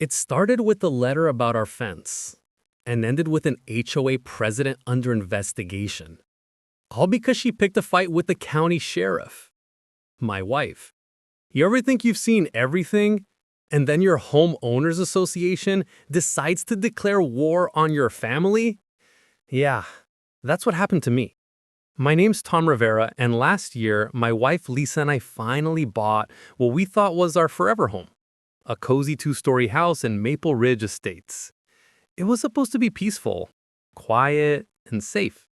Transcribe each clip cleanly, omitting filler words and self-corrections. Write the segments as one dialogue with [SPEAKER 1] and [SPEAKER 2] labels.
[SPEAKER 1] It started with a letter about our fence and ended with an HOA president under investigation. All because she picked a fight with the county sheriff, my wife. You ever think you've seen everything, and then your homeowners association decides to declare war on your family? Yeah, that's what happened to me. My name's Tom Rivera, and last year, my wife Lisa and I finally bought what we thought was our forever home, a cozy two-story house in Maple Ridge Estates. It was supposed to be peaceful, quiet, and safe.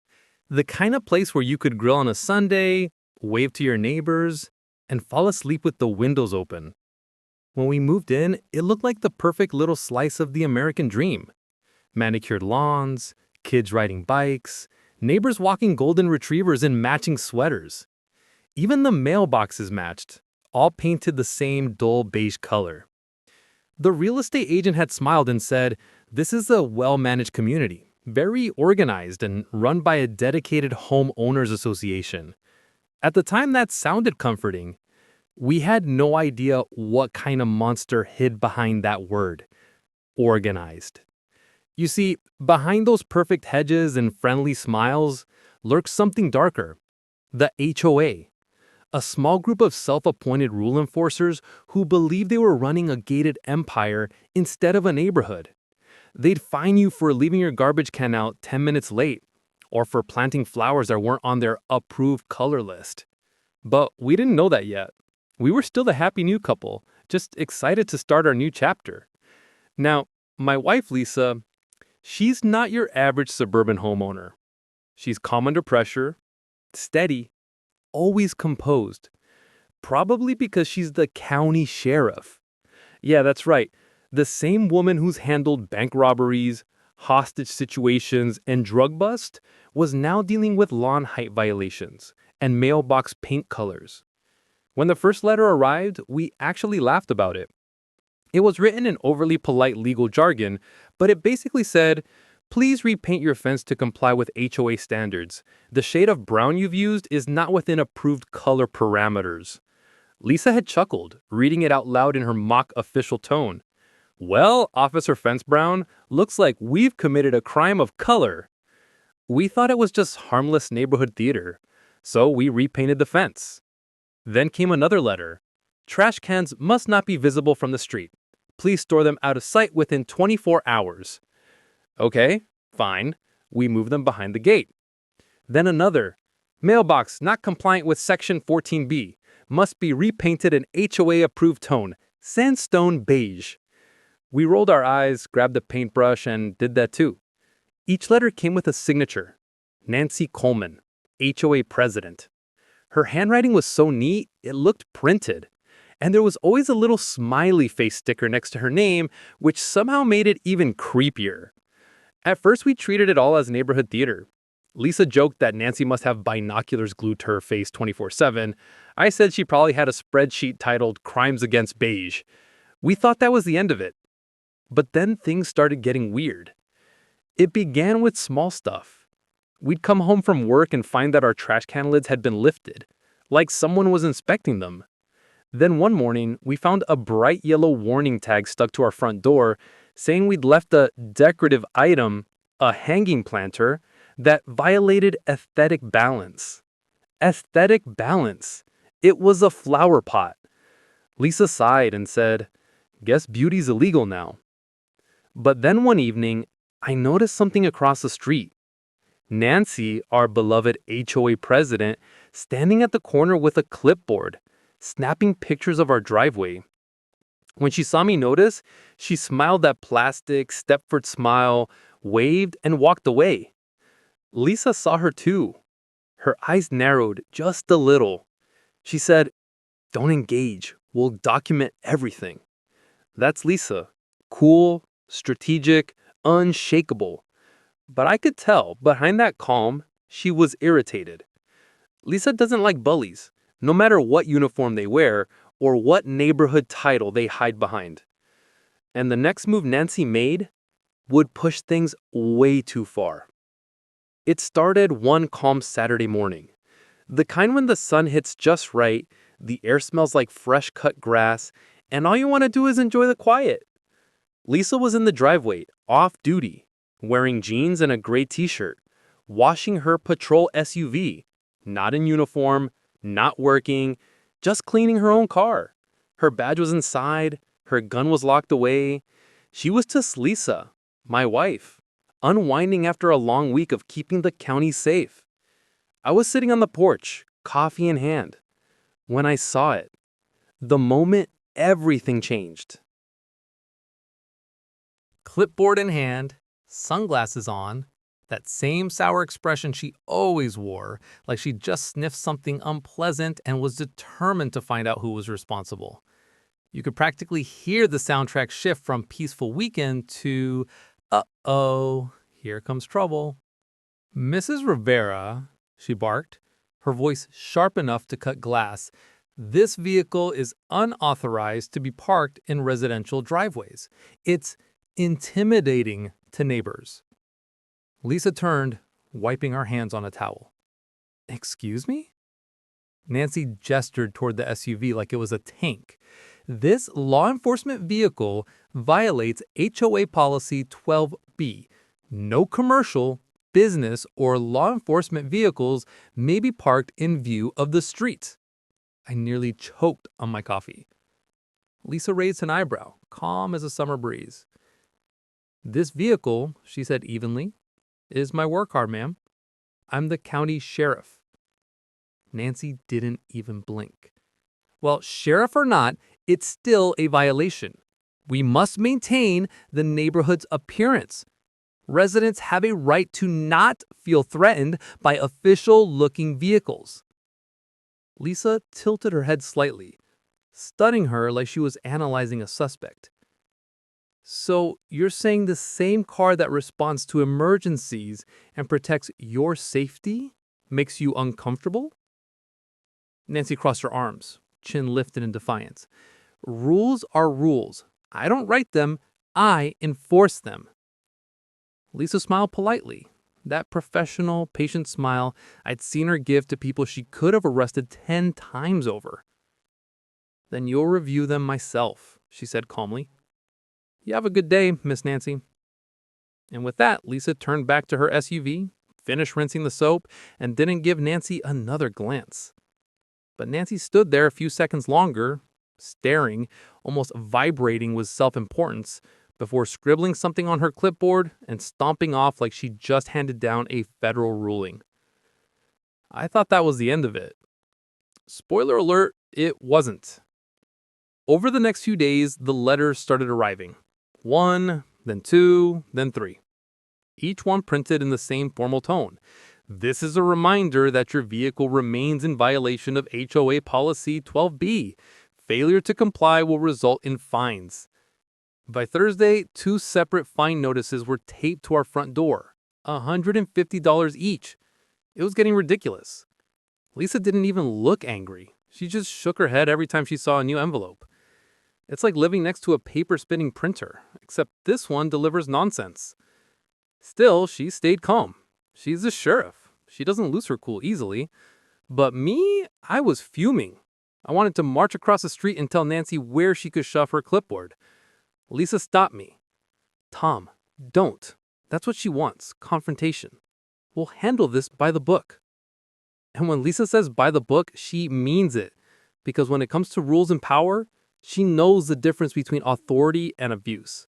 [SPEAKER 1] The kind of place where you could grill on a Sunday, wave to your neighbors, and fall asleep with the windows open. When we moved in, it looked like the perfect little slice of the American dream. Manicured lawns, kids riding bikes, neighbors walking golden retrievers in matching sweaters. Even the mailboxes matched, all painted the same dull beige color. The real estate agent had smiled and said, "This is a well-managed community, very organized and run by a dedicated homeowners association." At the time, that sounded comforting. We had no idea what kind of monster hid behind that word, organized. You see, behind those perfect hedges and friendly smiles lurks something darker, the HOA. A small group of self-appointed rule enforcers who believed they were running a gated empire instead of a neighborhood. They'd fine you for leaving your garbage can out 10 minutes late, or for planting flowers that weren't on their approved color list. But we didn't know that yet. We were still the happy new couple, just excited to start our new chapter. Now, my wife Lisa, she's not your average suburban homeowner. She's calm under pressure, steady, always composed. Probably because she's the county sheriff. Yeah, that's right. The same woman who's handled bank robberies, hostage situations, and drug bust was now dealing with lawn height violations and mailbox paint colors. When the first letter arrived, we actually laughed about it. It was written in overly polite legal jargon, but it basically said, "Please repaint your fence to comply with HOA standards. The shade of brown you've used is not within approved color parameters." Lisa had chuckled, reading it out loud in her mock official tone. "Well, Officer Fence Brown, looks like we've committed a crime of color." We thought it was just harmless neighborhood theater, so we repainted the fence. Then came another letter. "Trash cans must not be visible from the street. Please store them out of sight within 24 hours. Okay, fine. We move them behind the gate. Then another. "Mailbox not compliant with Section 14B. Must be repainted in HOA-approved tone, sandstone beige." We rolled our eyes, grabbed a paintbrush, and did that too. Each letter came with a signature. Nancy Coleman, HOA president. Her handwriting was so neat, it looked printed. And there was always a little smiley face sticker next to her name, which somehow made it even creepier. At first, we treated it all as neighborhood theater. Lisa joked that Nancy must have binoculars glued to her face 24/7. I said she probably had a spreadsheet titled Crimes Against Beige. We thought that was the end of it. But then things started getting weird. It began with small stuff. We'd come home from work and find that our trash can lids had been lifted, like someone was inspecting them. Then one morning, we found a bright yellow warning tag stuck to our front door saying we'd left a decorative item, a hanging planter, that violated aesthetic balance. Aesthetic balance. It was a flower pot. Lisa sighed and said, "Guess beauty's illegal now." But then one evening, I noticed something across the street. Nancy, our beloved HOA president, standing at the corner with a clipboard, snapping pictures of our driveway. When she saw me notice, she smiled that plastic Stepford smile, waved, and walked away. Lisa saw her too. Her eyes narrowed just a little. She said, "Don't engage. We'll document everything." That's Lisa. Cool, strategic, unshakable. But I could tell, behind that calm, she was irritated. Lisa doesn't like bullies, no matter what uniform they wear or what neighborhood title they hide behind. And the next move Nancy made would push things way too far. It started one calm Saturday morning. The kind when the sun hits just right, the air smells like fresh cut grass, and all you want to do is enjoy the quiet. Lisa was in the driveway, off duty, wearing jeans and a gray t-shirt, washing her patrol SUV, not in uniform, not working, just cleaning her own car. Her badge was inside, her gun was locked away. She was just Lisa, my wife, unwinding after a long week of keeping the county safe. I was sitting on the porch, coffee in hand, when I saw it. The moment everything changed. Clipboard in hand, sunglasses on, that same sour expression she always wore, like she just sniffed something unpleasant and was determined to find out who was responsible. You could practically hear the soundtrack shift from Peaceful Weekend to, uh-oh, here comes trouble. Mrs. Rivera, she barked, her voice sharp enough to cut glass. This vehicle is unauthorized to be parked in residential driveways. It's intimidating to neighbors. Lisa turned, wiping her hands on a towel. Excuse me? Nancy gestured toward the SUV like it was a tank. This law enforcement vehicle violates HOA policy 12B. No commercial, business, or law enforcement vehicles may be parked in view of the street. I nearly choked on my coffee. Lisa raised an eyebrow, calm as a summer breeze. This vehicle, she said evenly, is my work car, ma'am. I'm the county sheriff. Nancy didn't even blink. Well, sheriff or not, it's still a violation. We must maintain the neighborhood's appearance. Residents have a right to not feel threatened by official-looking vehicles. Lisa tilted her head slightly, studying her like she was analyzing a suspect. So you're saying the same car that responds to emergencies and protects your safety makes you uncomfortable? Nancy crossed her arms, chin lifted in defiance. Rules are rules. I don't write them, I enforce them. Lisa smiled politely, that professional, patient smile I'd seen her give to people she could have arrested 10 times over. Then you'll review them myself, she said calmly. You have a good day, Miss Nancy. And with that, Lisa turned back to her SUV, finished rinsing the soap, and didn't give Nancy another glance. But Nancy stood there a few seconds longer, staring, almost vibrating with self-importance, before scribbling something on her clipboard and stomping off like she just handed down a federal ruling. I thought that was the end of it. Spoiler alert, it wasn't. Over the next few days, the letters started arriving. 1, then 2, then 3. Each one printed in the same formal tone. This is a reminder that your vehicle remains in violation of HOA policy 12B. Failure to comply will result in fines. By Thursday, 2 separate fine notices were taped to our front door, $150 each. It was getting ridiculous. Lisa didn't even look angry. She just shook her head every time she saw a new envelope. It's like living next to a paper-spinning printer, except this one delivers nonsense. Still, she stayed calm. She's the sheriff. She doesn't lose her cool easily. But me, I was fuming. I wanted to march across the street and tell Nancy where she could shove her clipboard. Lisa stopped me. Tom, don't. That's what she wants, confrontation. We'll handle this by the book. And when Lisa says by the book, she means it. Because when it comes to rules and power, she knows the difference between authority and abuse.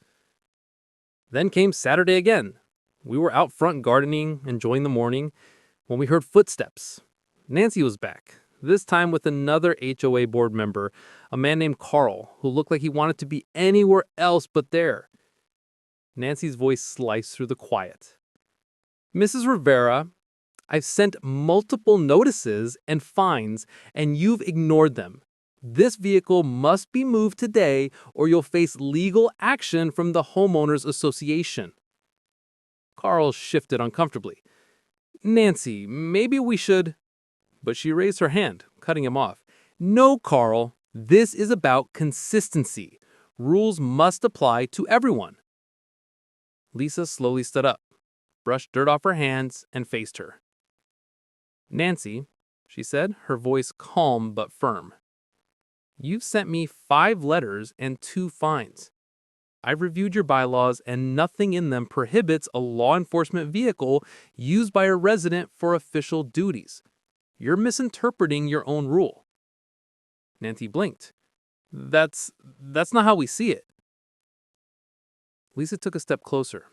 [SPEAKER 1] Then came Saturday again. We were out front gardening, enjoying the morning, when we heard footsteps. Nancy was back, this time with another HOA board member, a man named Carl, who looked like he wanted to be anywhere else but there. Nancy's voice sliced through the quiet. Mrs. Rivera, I've sent multiple notices and fines, and you've ignored them. This vehicle must be moved today, or you'll face legal action from the Homeowners Association. Carl shifted uncomfortably. Nancy, maybe we should... But she raised her hand, cutting him off. No, Carl, this is about consistency. Rules must apply to everyone. Lisa slowly stood up, brushed dirt off her hands, and faced her. Nancy, she said, her voice calm but firm. You've sent me 5 letters and 2 fines.
[SPEAKER 2] I've reviewed your bylaws, and nothing in them prohibits a law enforcement vehicle used by a resident for official duties. You're misinterpreting your own rule. Nancy blinked. That's not how we see it. Lisa took a step closer.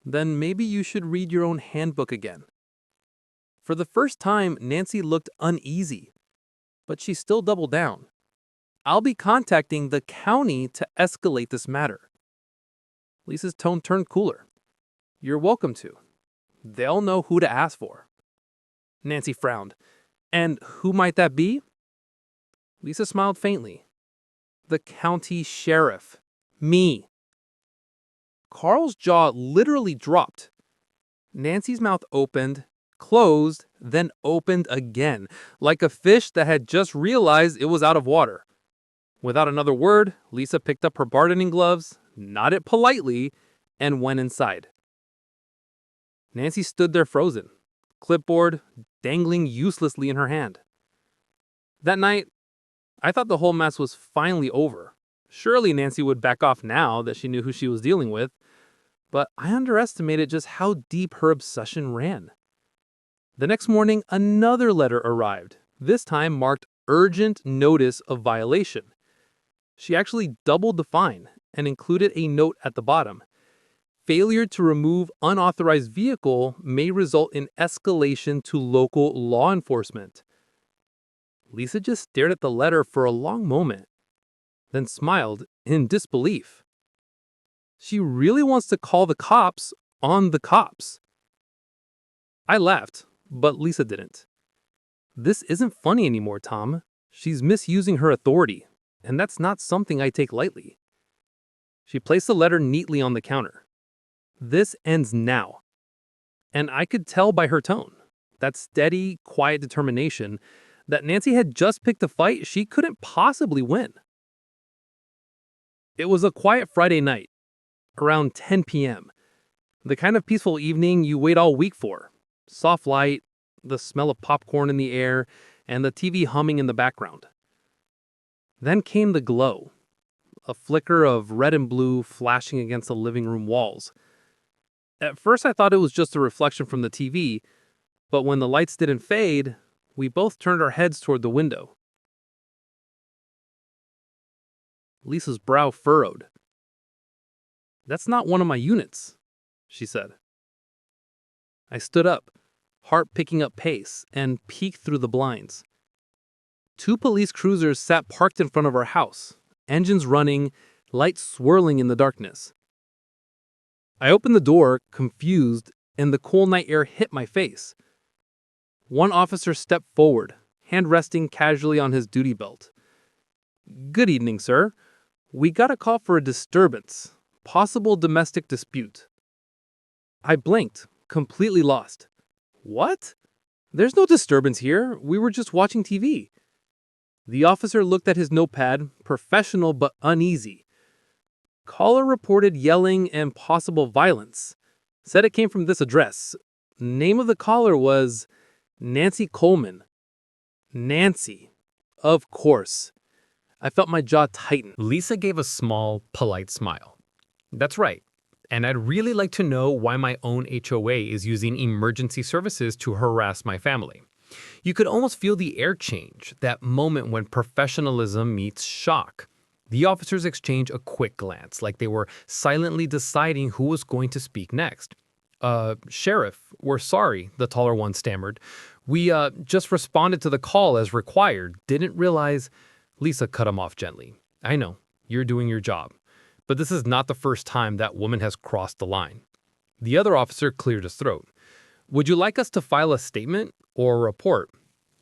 [SPEAKER 2] Then maybe you should read your own handbook again. For the first time, Nancy looked uneasy, but she still doubled down. I'll be contacting the county to escalate this matter. Lisa's tone turned cooler. You're welcome to. They'll know who to ask for. Nancy frowned. And who might that be? Lisa smiled faintly. The county sheriff. Me. Carl's jaw literally dropped. Nancy's mouth opened, closed, then opened again, like a fish that had just realized it was out of water. Without another word, Lisa picked up her gardening gloves, nodded politely, and went inside. Nancy stood there frozen, clipboard dangling uselessly in her hand. That night, I thought the whole mess was finally over. Surely Nancy would back off now that she knew who she was dealing with, but I underestimated just how deep her obsession ran. The next morning, another letter arrived, this time marked urgent notice of violation. She actually doubled the fine and included a note at the bottom. Failure to remove unauthorized vehicle may result in escalation to local law enforcement. Lisa just stared at the letter for a long moment, then smiled in disbelief. She really wants to call the cops on the cops. I laughed, but Lisa didn't. This isn't funny anymore, Tom. She's misusing her authority, and that's not something I take lightly. She placed the letter neatly on the counter. This ends now. And I could tell by her tone, that steady, quiet determination, that Nancy had just picked a fight she couldn't possibly win. It was a quiet Friday night, around 10 p.m. The kind of peaceful evening you wait all week for. Soft light, the smell of popcorn in the air, and the TV humming in the background. Then came the glow, a flicker of red and blue flashing against the living room walls. At first I thought it was just a reflection from the TV, but when the lights didn't fade, we both turned our heads toward the window. Lisa's brow furrowed. That's not one of my units, she said. I stood up, heart picking up pace, and peeked through the blinds. 2 police cruisers sat parked in front of our house, engines running, lights swirling in the darkness. I opened the door, confused, and the cool night air hit my face. One officer stepped forward, hand resting casually on his duty belt. Good evening, sir. We got a call for a disturbance, possible domestic dispute. I blinked, completely lost. What? There's no disturbance here. We were just watching TV. The officer looked at his notepad, professional but uneasy. Caller reported yelling and possible violence. Said it came from this address. Name of the caller was Nancy Coleman. Nancy. Of course. I felt my jaw tighten.
[SPEAKER 1] Lisa gave a small, polite smile. That's right. And I'd really like to know why my own HOA is using emergency services to harass my family. You could almost feel the air change, that moment when professionalism meets shock. The officers exchanged a quick glance, like they were silently deciding who was going to speak next. Sheriff, we're sorry, the taller one stammered. We just responded to the call as required. Didn't realize... Lisa cut him off gently. I know, you're doing your job. But this is not the first time that woman has crossed the line. The other officer cleared his throat. Would you like us to file a statement or a report?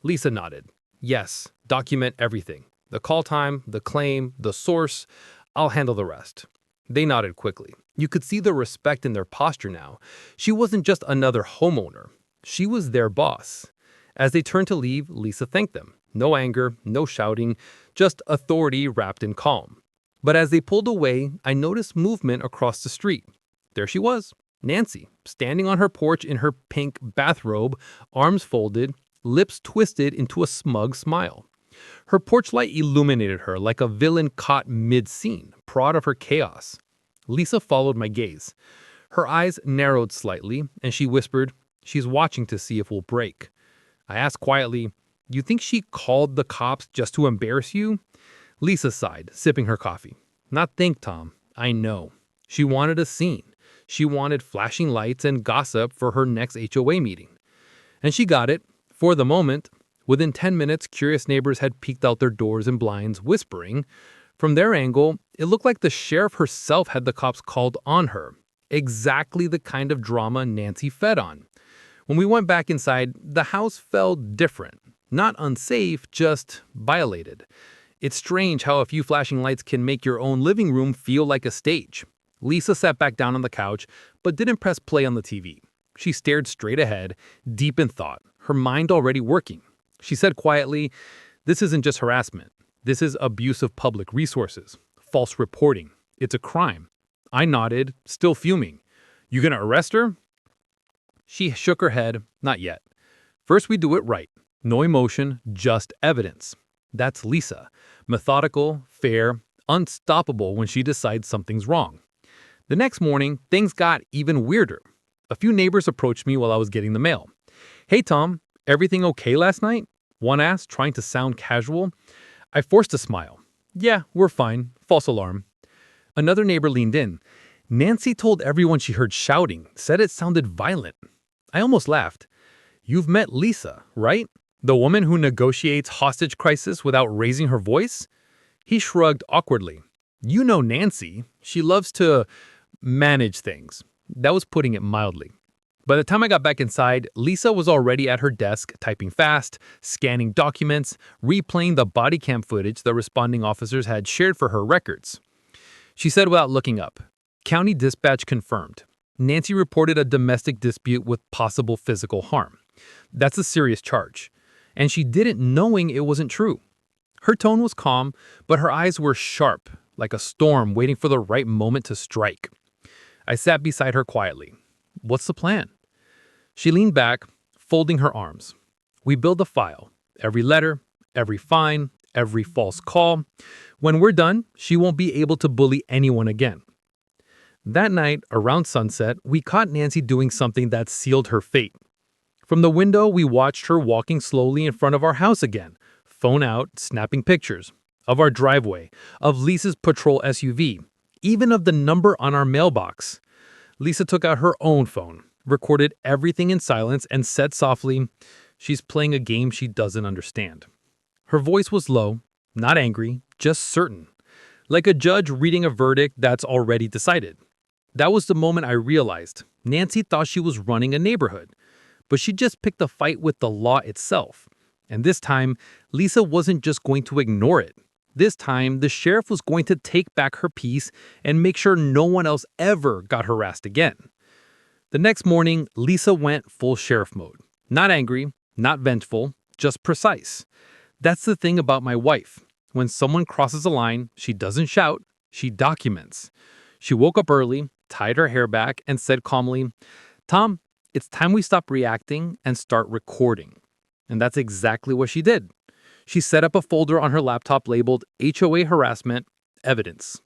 [SPEAKER 1] Lisa nodded. Yes, document everything. The call time, the claim, the source. I'll handle the rest. They nodded quickly. You could see the respect in their posture now. She wasn't just another homeowner. She was their boss. As they turned to leave, Lisa thanked them. No anger, no shouting, just authority wrapped in calm. But as they pulled away, I noticed movement across the street. There she was, Nancy, standing on her porch in her pink bathrobe, arms folded, lips twisted into a smug smile. Her porch light illuminated her like a villain caught mid-scene, proud of her chaos.
[SPEAKER 2] Lisa followed my gaze. Her eyes narrowed slightly, and she whispered, "She's watching to see if we'll break." I asked quietly, "You think she called the cops just to embarrass you?" Lisa sighed, sipping her coffee. "Not think, Tom. I know. She wanted a scene. She wanted flashing lights and gossip for her next HOA meeting. And she got it, for the moment. Within 10 minutes, curious neighbors had peeked out their doors and blinds, whispering. From their angle, it looked like the sheriff herself had the cops called on her. Exactly the kind of drama Nancy fed on. When we went back inside, the house felt different. Not unsafe, just violated. It's strange how a few flashing lights can make your own living room feel like a stage. Lisa sat back down on the couch, but didn't press play on the TV. She stared straight ahead, deep in thought, her mind already working. She said quietly, "This isn't just harassment. This is abuse of public resources. False reporting. It's a crime." I nodded, still fuming. "You gonna arrest her?" She shook her head, "Not yet. First we do it right. No emotion, just evidence." That's Lisa. Methodical, fair, unstoppable when she decides something's wrong. The next morning, things got even weirder. A few neighbors approached me while I was getting the mail. "Hey Tom, everything okay last night?" One asked, trying to sound casual. I forced a smile. "Yeah, we're fine. False alarm." Another neighbor leaned in. "Nancy told everyone she heard shouting, said it sounded violent." I almost laughed. "You've met Lisa, right? The woman who negotiates hostage crisis without raising her voice?" He shrugged awkwardly. "You know Nancy. She loves to manage things." That was putting it mildly. By the time I got back inside, Lisa was already at her desk, typing fast, scanning documents, replaying the body cam footage the responding officers had shared for her records. She said without looking up, "County dispatch confirmed. Nancy reported a domestic dispute with possible physical harm. That's a serious charge." And she did it knowing it wasn't true. Her tone was calm, but her eyes were sharp, like a storm waiting for the right moment to strike. I sat beside her quietly. "What's the plan?" She leaned back, folding her arms. "We build a file. Every letter, every fine, every false call. When we're done, she won't be able to bully anyone again." That night, around sunset, we caught Nancy doing something that sealed her fate. From the window, we watched her walking slowly in front of our house again, phone out, snapping pictures of our driveway, of Lisa's patrol SUV, even of the number on our mailbox. Lisa took out her own phone, recorded everything in silence, and said softly, "She's playing a game she doesn't understand." Her voice was low, not angry, just certain, like a judge reading a verdict that's already decided. That was the moment I realized Nancy thought she was running a neighborhood, but she just picked a fight with the law itself. And this time, Lisa wasn't just going to ignore it. This time, the sheriff was going to take back her peace and make sure no one else ever got harassed again. The next morning, Lisa went full sheriff mode. Not angry, not vengeful, just precise. That's the thing about my wife. When someone crosses a line, she doesn't shout, she documents. She woke up early, tied her hair back, and said calmly, "Tom, it's time we stop reacting and start recording." And that's exactly what she did. She set up a folder on her laptop labeled HOA Harassment Evidence.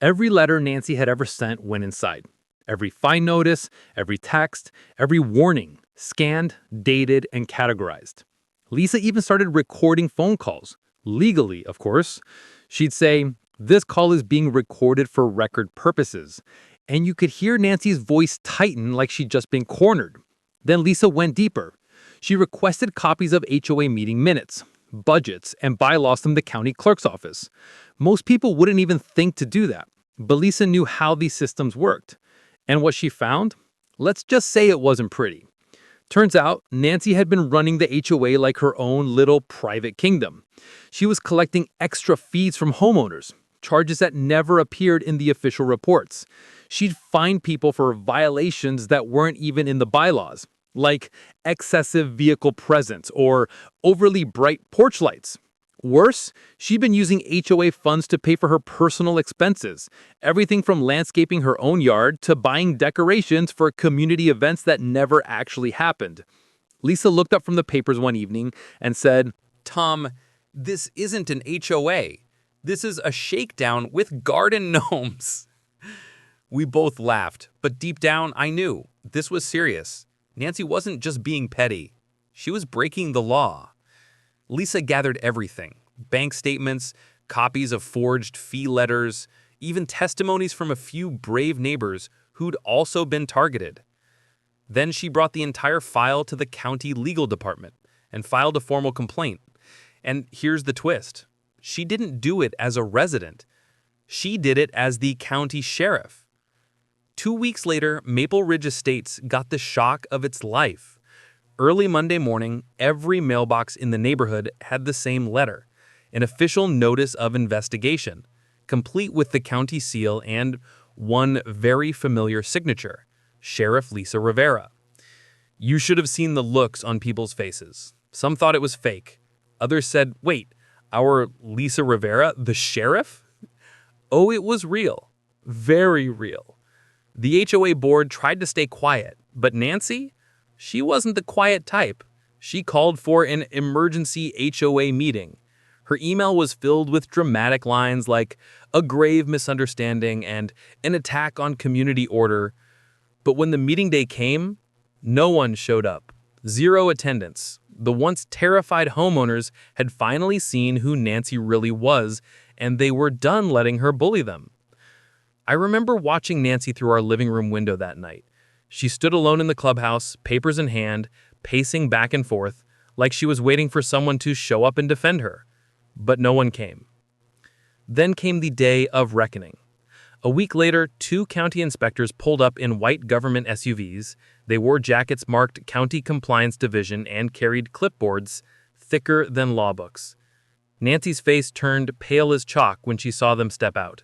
[SPEAKER 2] Every letter Nancy had ever sent went inside. Every fine notice, every text, every warning, scanned, dated, and categorized. Lisa even started recording phone calls, legally, of course. She'd say, "This call is being recorded for record purposes." And you could hear Nancy's voice tighten like she'd just been cornered. Then Lisa went deeper. She requested copies of HOA meeting minutes, budgets, and bylaws from the county clerk's office. Most people wouldn't even think to do that, but Lisa knew how these systems worked. And what she found? Let's just say it wasn't pretty. Turns out, Nancy had been running the HOA like her own little private kingdom. She was collecting extra fees from homeowners, charges that never appeared in the official reports. She'd fine people for violations that weren't even in the bylaws, like excessive vehicle presence or overly bright porch lights. Worse, she'd been using HOA funds to pay for her personal expenses, everything from landscaping her own yard to buying decorations for community events that never actually happened. Lisa looked up from the papers one evening and said, "Tom, this isn't an HOA. This is a shakedown with garden gnomes." We both laughed, but deep down, I knew this was serious. Nancy wasn't just being petty. She was breaking the law. Lisa gathered everything: bank statements, copies of forged fee letters, even testimonies from a few brave neighbors who'd also been targeted. Then she brought the entire file to the county legal department and filed a formal complaint. And here's the twist: she didn't do it as a resident. She did it as the county sheriff. 2 weeks later, Maple Ridge Estates got the shock of its life. Early Monday morning, every mailbox in the neighborhood had the same letter: an official notice of investigation, complete with the county seal and one very familiar signature: Sheriff Lisa Rivera. You should have seen the looks on people's faces. Some thought it was fake. Others said, "Wait, our Lisa Rivera, the sheriff?" Oh, it was real. Very real. The HOA board tried to stay quiet, but Nancy? She wasn't the quiet type. She called for an emergency HOA meeting. Her email was filled with dramatic lines like "a grave misunderstanding" and "an attack on community order." But when the meeting day came, no one showed up. Zero attendance. The once terrified homeowners had finally seen who Nancy really was, and they were done letting her bully them. I remember watching Nancy through our living room window that night. She stood alone in the clubhouse, papers in hand, pacing back and forth, like she was waiting for someone to show up and defend her. But no one came. Then came the day of reckoning. A week later, 2 county inspectors pulled up in white government SUVs. They wore jackets marked County Compliance Division and carried clipboards thicker than law books. Nancy's face turned pale as chalk when she saw them step out.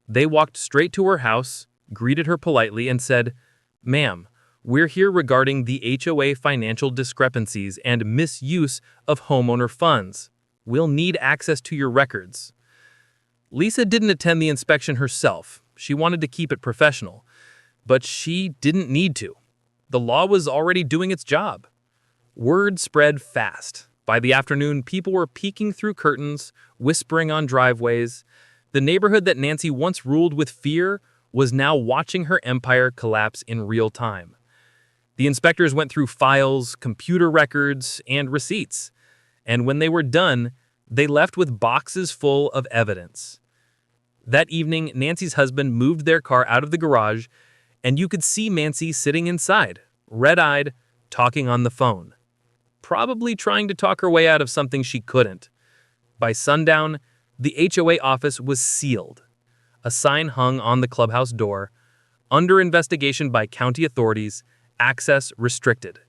[SPEAKER 2] They walked straight to her house, greeted her politely, and said, "Ma'am, we're here regarding the HOA financial discrepancies and misuse of homeowner funds. We'll need access to your records." Lisa didn't attend the inspection herself. She wanted to keep it professional. But she didn't need to. The law was already doing its job. Word spread fast. By the afternoon, people were peeking through curtains, whispering on driveways. The neighborhood that Nancy once ruled with fear was now watching her empire collapse in real time. The inspectors went through files, computer records, and receipts. And when they were done, they left with boxes full of evidence. That evening, Nancy's husband moved their car out of the garage, and you could see Nancy sitting inside, red-eyed, talking on the phone. Probably trying to talk her way out of something she couldn't. By sundown, the HOA office was sealed. A sign hung on the clubhouse door: "Under investigation by county authorities, access restricted."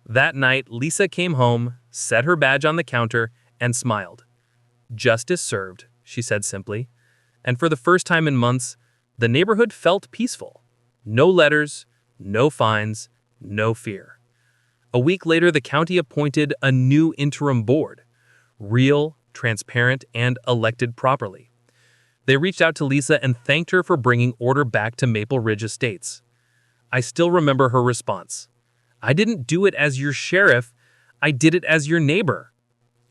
[SPEAKER 2] That night, Lisa came home, set her badge on the counter, and smiled. "Justice served," she said simply. And for the first time in months, the neighborhood felt peaceful. No letters, no fines, no fear. A week later, the county appointed a new interim board: real, transparent, and elected properly. They reached out to Lisa and thanked her for bringing order back to Maple Ridge Estates. I still remember her response: "I didn't do it as your sheriff, I did it as your neighbor."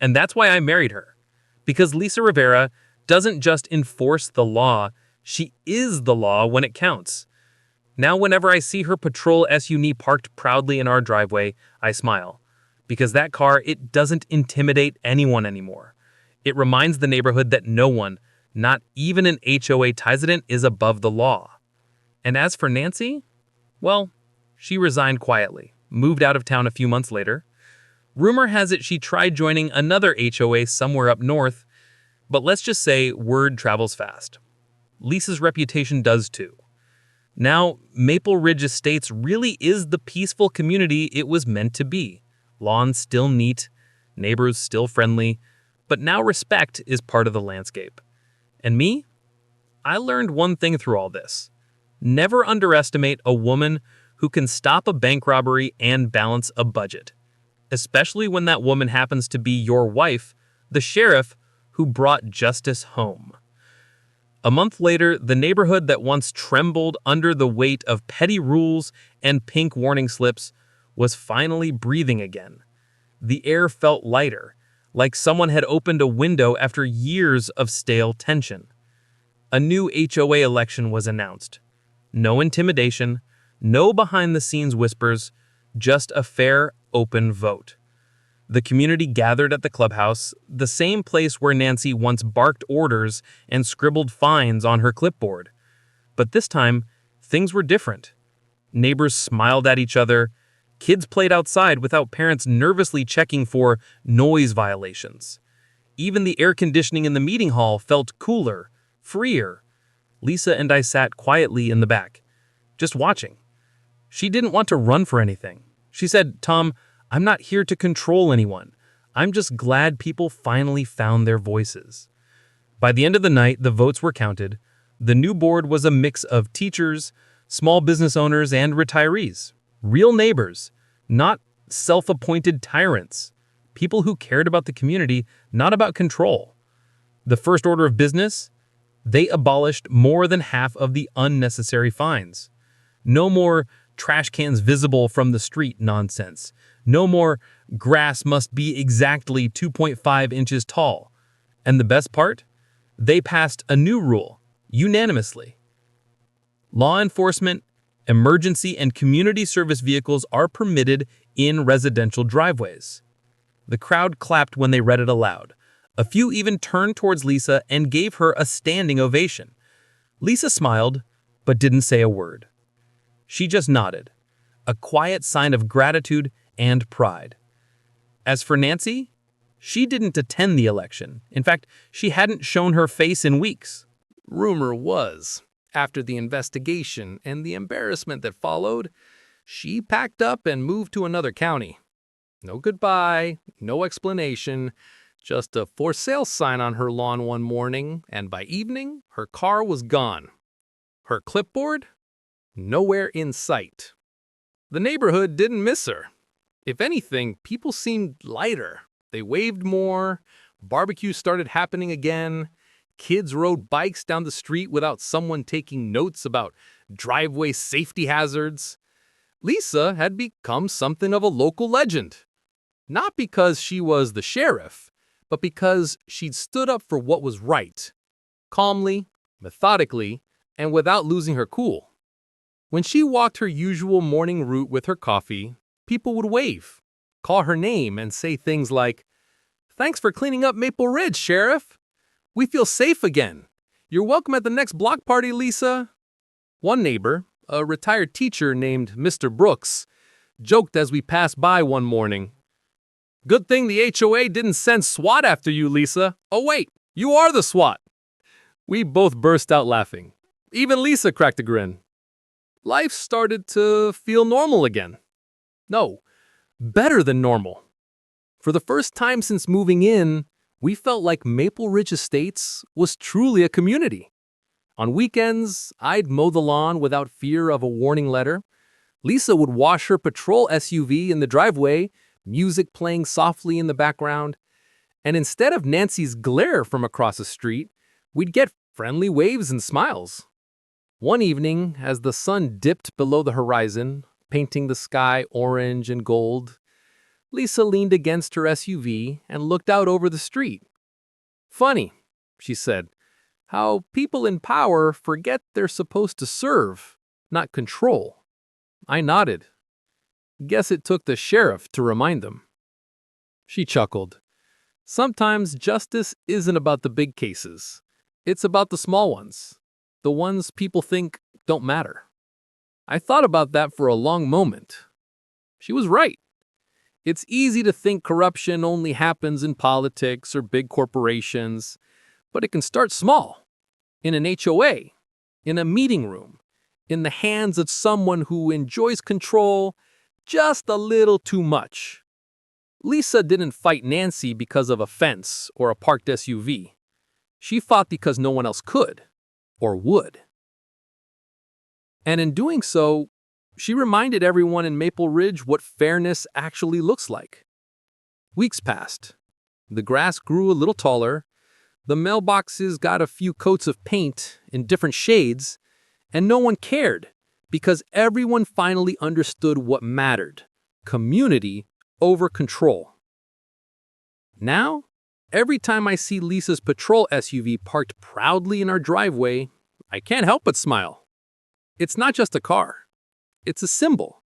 [SPEAKER 2] And that's why I married her. Because Lisa Rivera doesn't just enforce the law, she is the law when it counts. Now whenever I see her patrol SUV parked proudly in our driveway, I smile. Because that car, it doesn't intimidate anyone anymore. It reminds the neighborhood that no one, not even an HOA president, is above the law. And as for Nancy, well, she resigned quietly, moved out of town a few months later. Rumor has it she tried joining another HOA somewhere up north, but let's just say word travels fast. Lisa's reputation does too. Now, Maple Ridge Estates really is the peaceful community it was meant to be. Lawns still neat, neighbors still friendly, but now respect is part of the landscape. And me? I learned one thing through all this: never underestimate a woman who can stop a bank robbery and balance a budget, especially when that woman happens to be your wife, the sheriff who brought justice home. A month later, the neighborhood that once trembled under the weight of petty rules and pink warning slips was finally breathing again. The air felt lighter, like someone had opened a window after years of stale tension. a new HOA election was announced. No intimidation, no behind-the-scenes whispers, just a fair, open vote. The community gathered at the clubhouse, the same place where Nancy once barked orders and scribbled fines on her clipboard. But this time, things were different. Neighbors smiled at each other. Kids played outside without parents nervously checking for noise violations. Even the air conditioning in the meeting hall felt cooler, freer. Lisa and I sat quietly in the back, just watching. She didn't want to run for anything. She said, "Tom, I'm not here to control anyone. I'm just glad people finally found their voices." By the end of the night, the votes were counted. The new board was a mix of teachers, small business owners, and retirees. Real neighbors, not self-appointed tyrants. People who cared about the community, not about control. The first order of business? They abolished more than half of the unnecessary fines. No more trash cans visible from the street nonsense. No more grass must be exactly 2.5 inches tall. And the best part? They passed a new rule, unanimously. Law enforcement, emergency, and community service vehicles are permitted in residential driveways. The crowd clapped when they read it aloud. A few even turned towards Lisa and gave her a standing ovation. Lisa smiled, but didn't say a word. She just nodded, a quiet sign of gratitude and pride. As for Nancy, she didn't attend the election. In fact, she hadn't shown her face in weeks.
[SPEAKER 1] Rumor was, after the investigation and the embarrassment that followed, she packed up and moved to another county. No goodbye, no explanation, just a for sale sign on her lawn one morning, and by evening, her car was gone. Her clipboard? Nowhere in sight. The neighborhood didn't miss her. If anything, people seemed lighter. They waved more, barbecues started happening again, kids rode bikes down the street without someone taking notes about driveway safety hazards. Lisa had become something of a local legend. Not because she was the sheriff, but because she'd stood up for what was right, calmly, methodically, and without losing her cool. When she walked her usual morning route with her coffee, people would wave, call her name, and say things like, "Thanks for cleaning up Maple Ridge, Sheriff. We feel safe again. You're welcome at the next block party, Lisa." One neighbor, a retired teacher named Mr. Brooks, joked as we passed by one morning, "Good thing the HOA didn't send SWAT after you, Lisa. Oh wait, you are the SWAT." We both burst out laughing. Even Lisa cracked a grin. Life started to feel normal again. No, better than normal. For the first time since moving in, we felt like Maple Ridge Estates was truly a community. On weekends, I'd mow the lawn without fear of a warning letter. Lisa would wash her patrol SUV in the driveway, music playing softly in the background. And instead of Nancy's glare from across the street, we'd get friendly waves and smiles. One evening, as the sun dipped below the horizon, painting the sky orange and gold, Lisa leaned against her SUV and looked out over the street. "Funny," she said, "how people in power forget they're supposed to serve, not control." I nodded. Guess it took the sheriff to remind them. She chuckled. Sometimes justice isn't about the big cases. It's about the small ones, the ones people think don't matter. I thought about that for a long moment. She was right. It's easy to think corruption only happens in politics or big corporations, but it can start small, in an HOA, in a meeting room, in the hands of someone who enjoys control just a little too much. Lisa didn't fight Nancy because of a fence or a parked SUV. She fought because no one else could or would. And in doing so, she reminded everyone in Maple Ridge what fairness actually looks like. Weeks passed. The grass grew a little taller, the mailboxes got a few coats of paint in different shades, and no one cared because everyone finally understood what mattered: community over control. Now,
[SPEAKER 2] Every time I see Lisa's patrol SUV parked proudly in our driveway, I can't help but smile. It's not just a car. It's a symbol.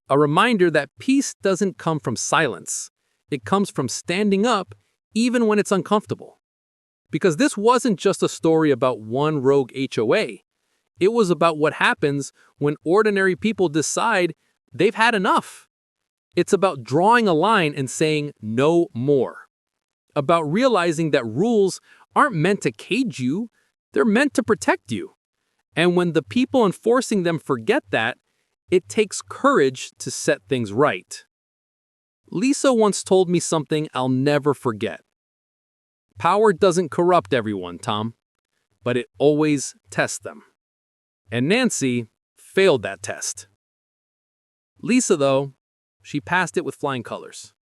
[SPEAKER 2] A reminder that peace doesn't come from silence. It comes from standing up even when it's uncomfortable. Because this wasn't just a story about one rogue HOA. It was about what happens when ordinary people decide they've had enough. It's about drawing a line and saying no more. About realizing that rules aren't meant to cage you, they're meant to protect you. And when the people enforcing them forget that, it takes courage to set things right. Lisa once told me something I'll never forget. Power doesn't corrupt everyone, Tom, but it always tests them. And Nancy failed that test. Lisa, though, she passed it with flying colors.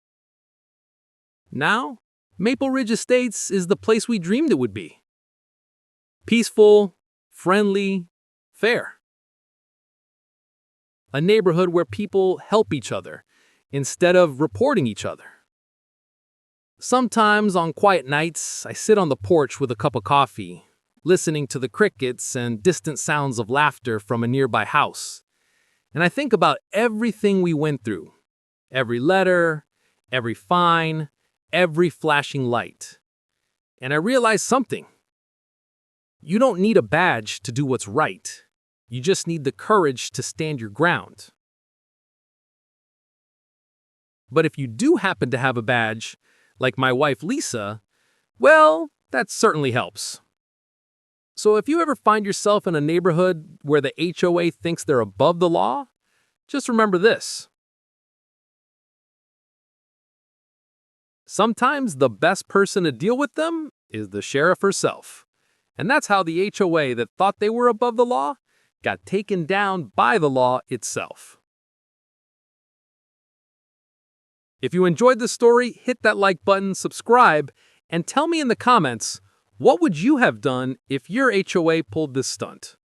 [SPEAKER 2] Now, Maple Ridge Estates is the place we dreamed it would be. Peaceful, friendly, fair. A neighborhood where people help each other instead of reporting each other. Sometimes on quiet nights, I sit on the porch with a cup of coffee, listening to the crickets and distant sounds of laughter from a nearby house. And I think about everything we went through. Every letter, every fine, every flashing light. And I realize something. You don't need a badge to do what's right. You just need the courage to stand your ground. But if you do happen to have a badge, like my wife Lisa, well, that certainly helps. So if you ever find yourself in a neighborhood where the HOA thinks they're above the law, just remember this. Sometimes the best person to deal with them is the sheriff herself. And that's how the HOA that thought they were above the law got taken down by the law itself. If you enjoyed this story, hit that like button, subscribe, and tell me in the comments, what would you have done if your HOA pulled this stunt?